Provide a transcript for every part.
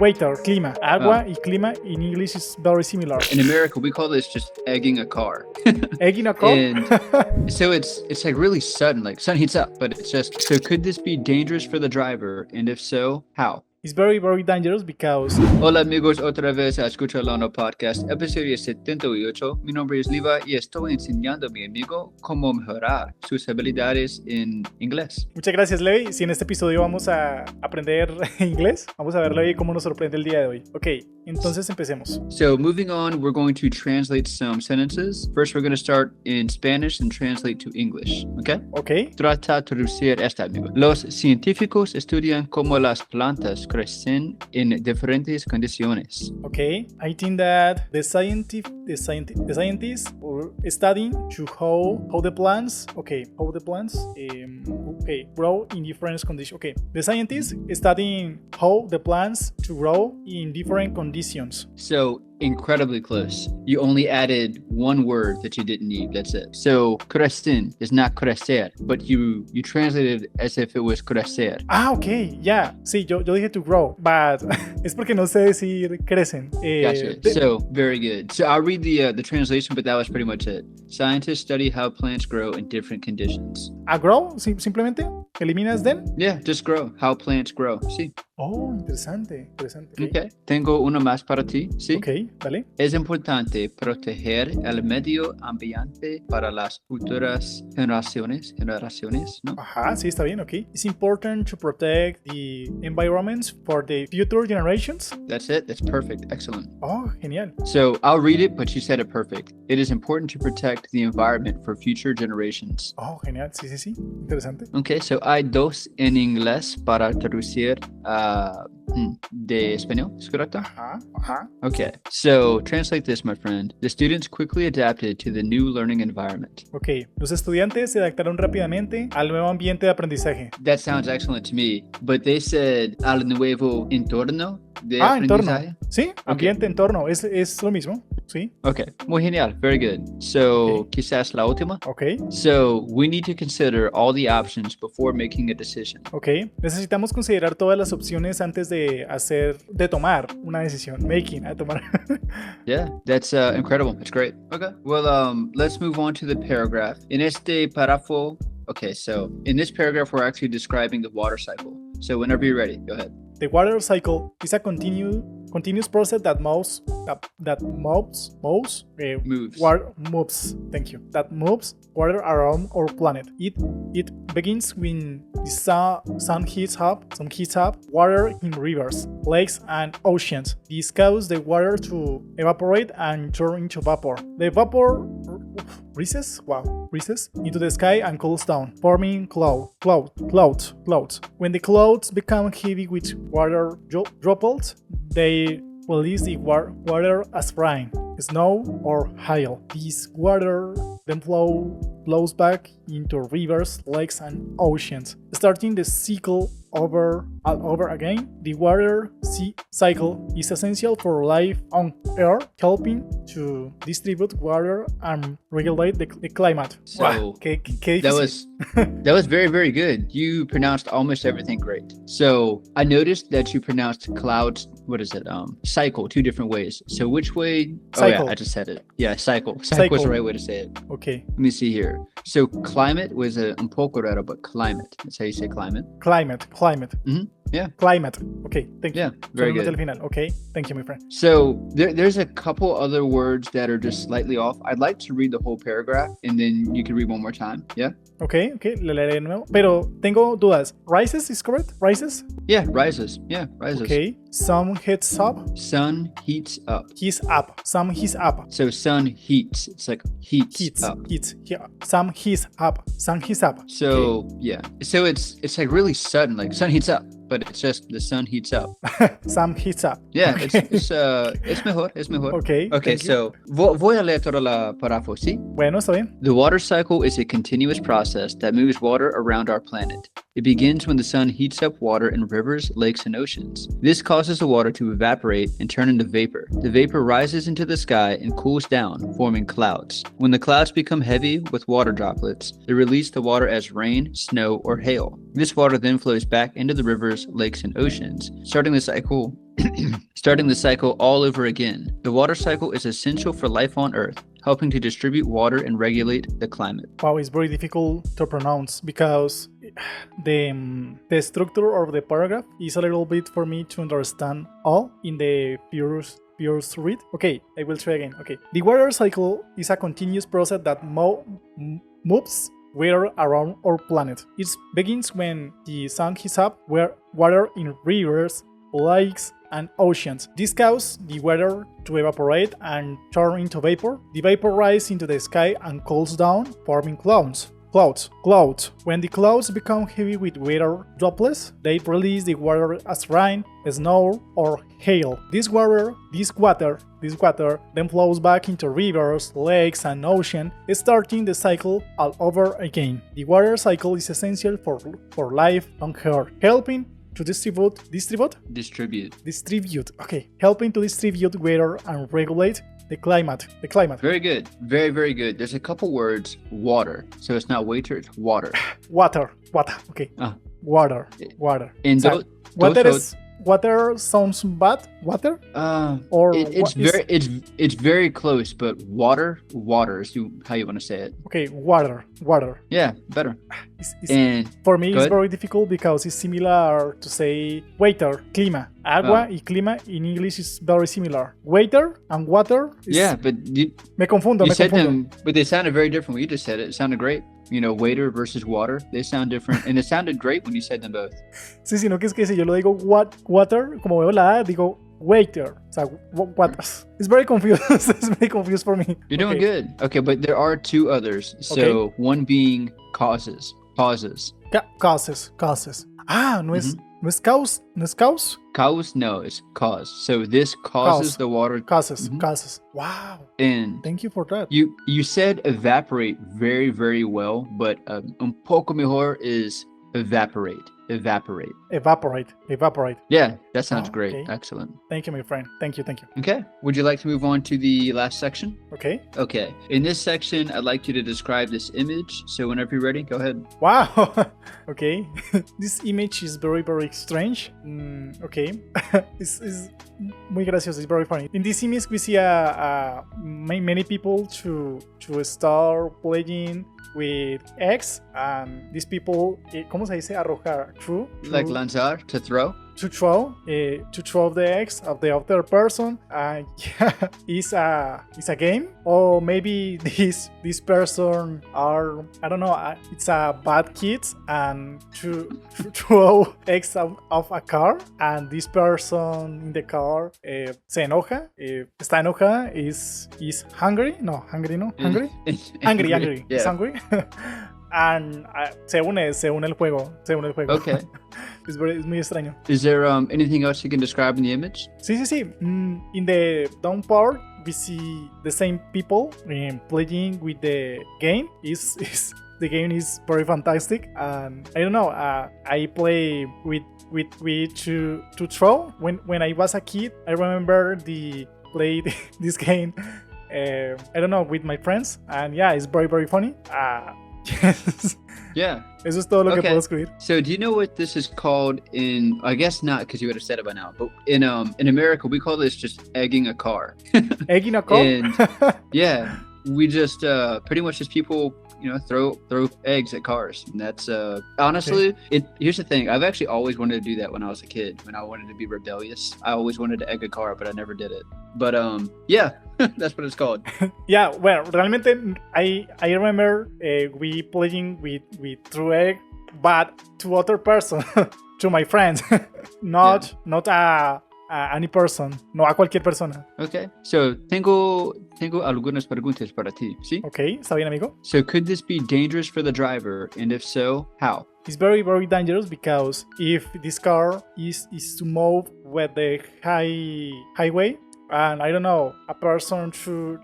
Waiter, clima. Agua y clima in English is very similar. In America, we call this just egging a car. Egg in a cup? And so it's like really sudden, like sun heats up, but it's just, so could this be dangerous for the driver? And if so, how? It's very, very dangerous because... Hola amigos, otra vez a Escucharlando podcast, episodio 78. Mi nombre es Liva y estoy enseñando a mi amigo cómo mejorar sus habilidades en inglés. Muchas gracias, Levi. Si en este episodio vamos a aprender inglés, vamos a ver, Levi, cómo nos sorprende el día de hoy. Ok, entonces empecemos. So moving on, we're going to translate some sentences. First, we're going to start in Spanish and translate to English. Okay? Ok. Trata de traducir esta, amigo. Los científicos estudian cómo las plantas crecen en diferentes condiciones. Okay, I think that the scientists are studying to how the plants grow in different conditions. Okay, the scientists studying how the plants to grow in different conditions. So incredibly close. You only added one word that you didn't need. That's it. So crecen is not crecer, but you translated it as if it was crecer. Ah, ok, ya. Sí, yo dije to grow, but es porque no sé decir crecen. Gotcha. So very good. So I'll read the translation, but that was pretty much it. Scientists study how plants grow in different conditions. ¿A grow? Simplemente eliminas then? Yeah, just grow. How plants grow. Sí. Oh, interesante. Okay. Tengo uno más para ti. Sí. Ok, dale. Es importante proteger el medio ambiente para las futuras generaciones, ¿no? Ajá, sí, está bien, ok. It's important to protect the environment for the future generations. That's it. That's perfect. Excellent. Oh, genial. So I'll read it, but you said it perfect. It is important to protect the environment for future generations. Oh, genial. Sí. Interesante. Okay, so hay dos en inglés para traducir de español. ¿Es correcto? Ajá. Okay, so translate this, my friend. The students quickly adapted to the new learning environment. Ok, los estudiantes se adaptaron rápidamente al nuevo ambiente de aprendizaje. That sounds excellent to me, but they said al nuevo entorno de aprendizaje. Entorno. Sí, ambiente, entorno, es lo mismo. Sí. Okay, muy genial. Very good. So, quizás la última. Ok. So, we need to consider all the options before making a decision. Ok, necesitamos considerar todas las opciones antes de tomar una decisión. Tomar. Yeah, that's incredible. That's great. Okay. Well, let's move on to the paragraph. En este párrafo, okay, so in this paragraph, we're actually describing the water cycle. So whenever you're ready, go ahead. The water cycle is a continuous process that moves. Thank you. That moves water around our planet. It begins when the sun heats up water in rivers, lakes, and oceans. This causes the water to evaporate and turn into vapor. The vapor rises into the sky and cools down, forming clouds. When the clouds become heavy with water droplets, they release the water as rain, snow, or hail. This water then flows back into rivers, lakes, and oceans, starting the cycle over again. The water cycle is essential for life on Earth, helping to distribute water and regulate the climate. So wow, that was very, very good. You pronounced almost everything great. So I noticed that you pronounced clouds, cycle, two different ways. So which way? Cycle. Oh yeah, I just said it. Yeah, cycle. Cycle was the right way to say it. Okay. Let me see here. So climate was un poco raro, but climate. That's how you say climate. Climate. Mm-hmm. Yeah. Climate. Okay, thank you. Yeah, very good. Al final. Okay, thank you, my friend. So there's a couple other words that are just slightly off. I'd like to read the whole paragraph and then you can read one more time. Yeah? Okay, le leeré de nuevo. Pero tengo dudas. Rises is correct? Rises? Yeah, rises. Yeah, rises. Okay. Sun heats up. Sun heats up. Heats up. Sun heats up. So sun heats. It's like heats up. Sun heats up. Sun heats up. So okay. Yeah. So it's like really sudden, like sun heats up. But it's just the sun heats up. Sun heats up. Yeah, okay. Es mejor. Okay, so voy a leer toda la párrafo, ¿sí? Bueno, está bien. The water cycle is a continuous process that moves water around our planet. It begins when the sun heats up water in rivers, lakes, and oceans. This causes the water to evaporate and turn into vapor. The vapor rises into the sky and cools down, forming clouds. When the clouds become heavy with water droplets, they release the water as rain, snow, or hail. This water then flows back into the rivers, lakes, and oceans, starting the cycle starting the cycle all over again. The water cycle is essential for life on Earth, helping to distribute water and regulate the climate. Wow, it's very difficult to pronounce because the structure of the paragraph is a little bit for me to understand all in the first read. Okay, I will try again. Okay, the water cycle is a continuous process that moves water around our planet. It begins when the sun heats up water in rivers, lakes, and oceans. This causes the water to evaporate and turn into vapor. The vapor rises into the sky and cools down, forming clouds. When the clouds become heavy with water droplets, they release the water as rain, snow, or hail. This water then flows back into rivers, lakes, and ocean, starting the cycle all over again. The water cycle is essential for life on Earth, helping to distribute. Okay, helping to distribute water and regulate the climate. Very good. Very, very good. There's a couple words. Water. So it's not waiter, it's water. Water. Okay. Water. And water sounds bad. Water? It's very close, but water is how you want to say it. Okay, water. Yeah, better. For me, it's very difficult because it's similar to say waiter, clima. Agua y clima in English is very similar. Waiter and water is... Yeah, but me confundo. Them, but they sounded very different when you just said it. It sounded great. You know, waiter versus water, they sound different. And it sounded great when you said them both. Sí, sino que es que si yo lo digo water, como veo la A, digo waiter. O sea, what? It's very confused. It's very confused for me. You're doing good. Okay, but there are two others. So one being causes. Causes. Ah, no es... ¿No es cause? Cause? No, it's cause. So this causes the water. Causes. Wow. And thank you for that. You said evaporate very, very well, but un poco mejor is evaporate. Yeah, that sounds great. Okay. Excellent. Thank you, my friend. Thank you. Okay. Would you like to move on to the last section? Okay. In this section, I'd like you to describe this image. So whenever you're ready, go ahead. Wow. Okay. This image is very, very strange. Okay. It's muy gracioso. It's very funny. In this image, we see many people to start playing with eggs, and these people, ¿cómo se dice? Arrojar, true? Like lanzar, to throw? To throw the eggs of the other person. Yeah, it's a game, or maybe this person are, I don't know, it's a bad kid and to throw eggs out of a car, and this person in the car se enoja, está enoja, is hungry, angry, yeah. Is hungry. And se une el juego. Okay. Es muy extraño. Is there anything else you can describe in the image? Sí. In the down part, we see the same people playing with the game. The game is very fantastic, and I don't know. I play with to throw. When I was a kid, I remember played this game. I don't know, with my friends, and yeah, it's very, very funny. Yes. Yeah. Eso es todo lo que puedo escribir. So do you know what this is called in, I guess not, because you would have said it by now, but in America, we call this just egging a car. Egging a car? And yeah, we just pretty much just people, throw eggs at cars. And that's honestly, here's the thing. I've actually always wanted to do that when I was a kid. When I wanted to be rebellious, I always wanted to egg a car, but I never did it. But yeah, that's what it's called. Yeah, well, realmente I remember we playing with throw egg, but to other person, to my friends, not any person, no a cualquier persona. Okay, so tengo algunas preguntas para ti, ¿sí? Okay, está bien, amigo. So could this be dangerous for the driver, and if so, how? It's very, very dangerous because if this car is to move with the highway, and I don't know, a person to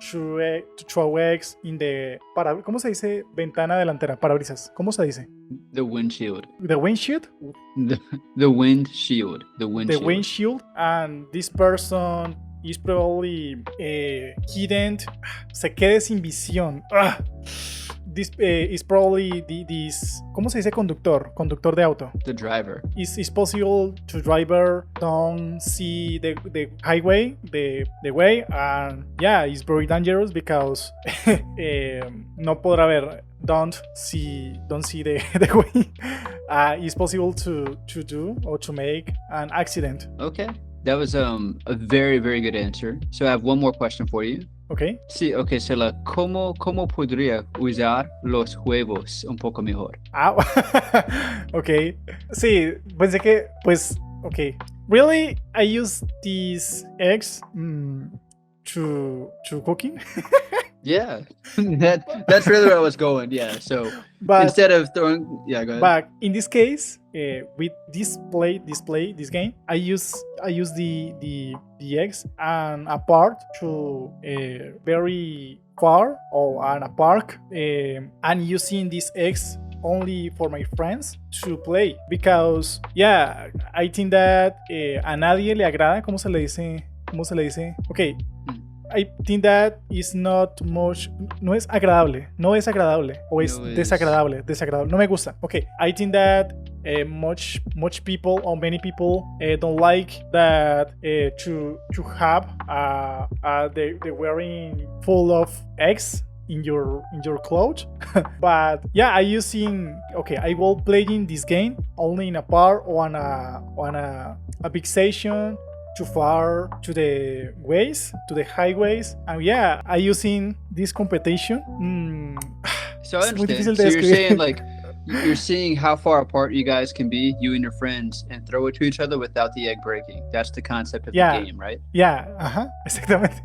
throw eggs in the ¿cómo se dice? Ventana delantera, parabrisas. ¿Cómo se dice? The windshield. The windshield? The windshield. The windshield. And this person is probably se quede sin visión. this is probably this. ¿Cómo se dice conductor? Conductor de auto. The driver. It's possible to driver don't see the highway, the way, and yeah, it's very dangerous because no podrá ver. Don't see the way. It's possible to do or to make an accident. Okay. That was a very, very good answer. So I have one more question for you. Okay. Sí, ok, ¿cómo podría usar los huevos un poco mejor? Ok. Sí, pensé que, pues, ok. Really, I use these eggs to cooking. Yeah, that's really where I was going. Yeah, so but instead of throwing, yeah, go ahead. But in this case, with this game, I use the eggs and apart to very far or on a park, and using these eggs only for my friends to play because yeah, I think that a nadie le agrada. ¿Cómo se le dice? Okay. I think that is not much. No es agradable o es desagradable. No me gusta. Okay, I think that much people or many people don't like that to have the wearing full of eggs in your clothes. But yeah, I will playing this game only in a park or on a big station. Too far to the highways, and yeah, I using this competition. So I understand. So you're saying like you're seeing how far apart you guys can be, you and your friends, and throw it to each other without the egg breaking. That's the concept of the game, right? Yeah. Exactamente.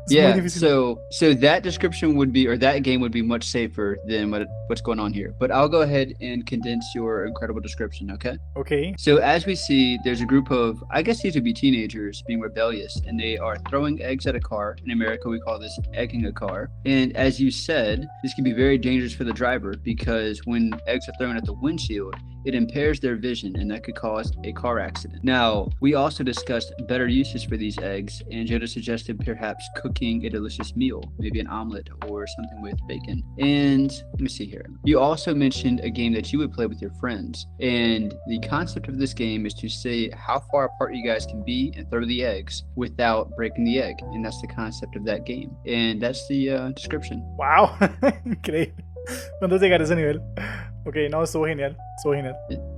Yeah, so that description would be, or that game would be much safer than what's going on here. But I'll go ahead and condense your incredible description, okay? Okay. So as we see, there's a group of, I guess these would be teenagers being rebellious, and they are throwing eggs at a car. In America, we call this egging a car. And as you said, this can be very dangerous for the driver because when eggs are thrown at the windshield, it impairs their vision and that could cause a car accident. Now, we also discussed better uses for these eggs, and Jada suggested perhaps cooking a delicious meal, maybe an omelet or something with bacon. And let me see here. You also mentioned a game that you would play with your friends, and the concept of this game is to say how far apart you guys can be and throw the eggs without breaking the egg, and that's the concept of that game. And that's the description. Wow, increíble. ¿Cuándo llegar a ese nivel? Ok, no, estuvo genial.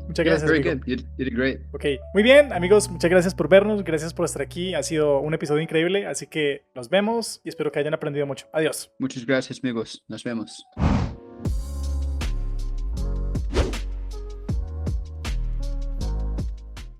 Muchas gracias. Very good. You did great. Ok, muy bien, amigos, muchas gracias por vernos, gracias por estar aquí. Ha sido un episodio increíble, así que nos vemos y espero que hayan aprendido mucho. Adiós. Muchas gracias, amigos. Nos vemos.